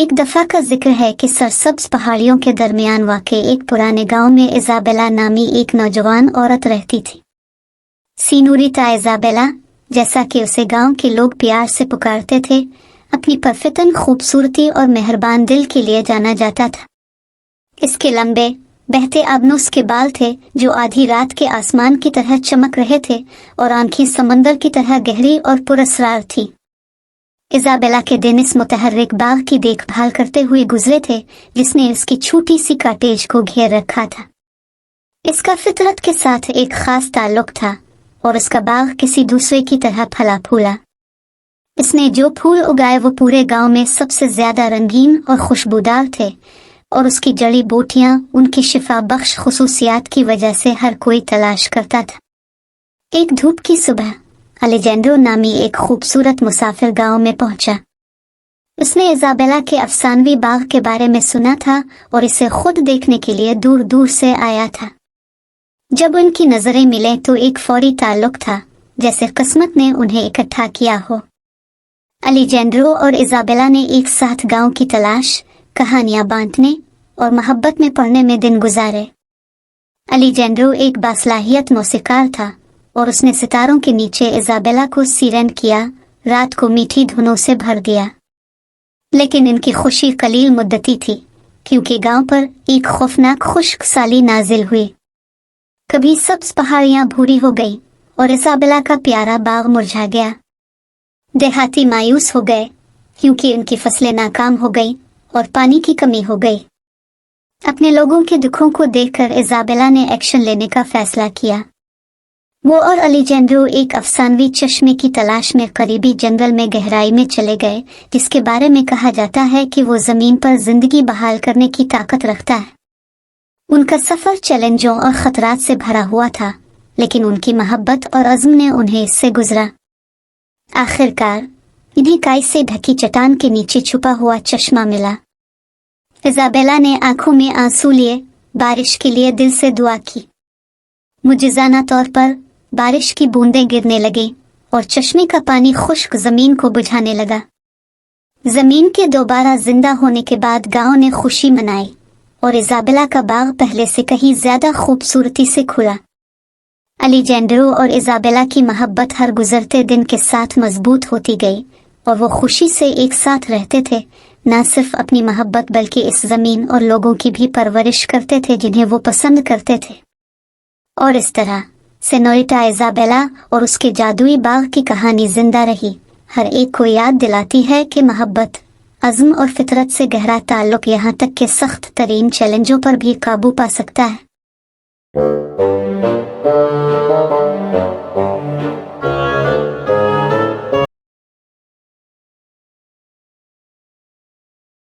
ایک دفعہ کا ذکر ہے کہ سرسبز پہاڑیوں کے درمیان واقع ایک پرانے گاؤں میں ایزابیلا نامی ایک نوجوان عورت رہتی تھی۔ سینوریٹا ایزابیلا، جیسا کہ اسے گاؤں کے لوگ پیار سے پکارتے تھے، اپنی پرفتن خوبصورتی اور مہربان دل کے لیے جانا جاتا تھا۔ اس کے لمبے بہتے ابنوس کے بال تھے جو آدھی رات کے آسمان کی طرح چمک رہے تھے، اور آنکھیں سمندر کی طرح گہری اور پراسرار تھی۔ ایزابیلا کے دن اس متحرک باغ کی دیکھ بھال کرتے ہوئے گزرے تھے جس نے اس کی چھوٹی سی کاٹیج کو گھیر رکھا تھا۔ اس کا فطرت کے ساتھ ایک خاص تعلق تھا، اور اس کا باغ کسی دوسرے کی طرح پھلا پھولا۔ اس نے جو پھول اگائے وہ پورے گاؤں میں سب سے زیادہ رنگین اور خوشبودار تھے، اور اس کی جڑی بوٹیاں ان کی شفا بخش خصوصیات کی وجہ سے ہر کوئی تلاش کرتا تھا۔ ایک دھوپ کی صبح الیجینڈرو نامی ایک خوبصورت مسافر گاؤں میں پہنچا۔ اس نے ایزابیلا کے افسانوی باغ کے بارے میں سنا تھا اور اسے خود دیکھنے کے لیے دور دور سے آیا تھا۔ جب ان کی نظریں ملیں تو ایک فوری تعلق تھا، جیسے قسمت نے انہیں اکٹھا کیا ہو۔ الیجینڈرو اور ایزابیلا نے ایک ساتھ گاؤں کی تلاش، کہانیاں بانٹنے اور محبت میں پڑھنے میں دن گزارے۔ الیجینڈرو ایک باصلاحیت موسیقار تھا، اور اس نے ستاروں کے نیچے ایزابیلا کو سیرن کیا، رات کو میٹھی دھنوں سے بھر دیا۔ لیکن ان کی خوشی قلیل مدتی تھی، کیونکہ گاؤں پر ایک خوفناک خشک سالی نازل ہوئی۔ کبھی سبز پہاڑیاں بھوری ہو گئی اور ایزابیلا کا پیارا باغ مرجھا گیا۔ دیہاتی مایوس ہو گئے کیونکہ ان کی فصلیں ناکام ہو گئیں اور پانی کی کمی ہو گئی۔ اپنے لوگوں کے دکھوں کو دیکھ کر ایزابیلا نے ایکشن لینے کا فیصلہ کیا۔ وہ اور الیجینڈرو ایک افسانوی چشمے کی تلاش میں قریبی جنگل میں گہرائی میں چلے گئے، جس کے بارے میں کہا جاتا ہے کہ وہ زمین پر زندگی بحال کرنے کی طاقت رکھتا ہے۔ ان کا سفر چیلنجوں اور خطرات سے بھرا ہوا تھا، لیکن ان کی محبت اور عزم نے انہیں اس سے گزرا۔ آخرکار انہیں کائی سے ڈھکی چٹان کے نیچے چھپا ہوا چشمہ ملا۔ ایزابیلا نے آنکھوں میں آنسو لیے بارش کے لیے دل سے دعا کی۔ معجزانہ طور پر بارش کی بوندیں گرنے لگیں اور چشمے کا پانی خشک زمین کو بجھانے لگا۔ زمین کے دوبارہ زندہ ہونے کے بعد گاؤں نے خوشی منائی، اور ایزابیلا کا باغ پہلے سے کہیں زیادہ خوبصورتی سے کھلا۔ الیجینڈرو اور ایزابیلا کی محبت ہر گزرتے دن کے ساتھ مضبوط ہوتی گئی، اور وہ خوشی سے ایک ساتھ رہتے تھے، نہ صرف اپنی محبت بلکہ اس زمین اور لوگوں کی بھی پرورش کرتے تھے جنہیں وہ پسند کرتے تھے۔ اور اس طرح سینوریٹا ایزابیلا اور اس کے جادوئی باغ کی کہانی زندہ رہی، ہر ایک کو یاد دلاتی ہے کہ محبت، عزم اور فطرت سے گہرا تعلق یہاں تک کہ سخت ترین چیلنجوں پر بھی قابو پا سکتا ہے۔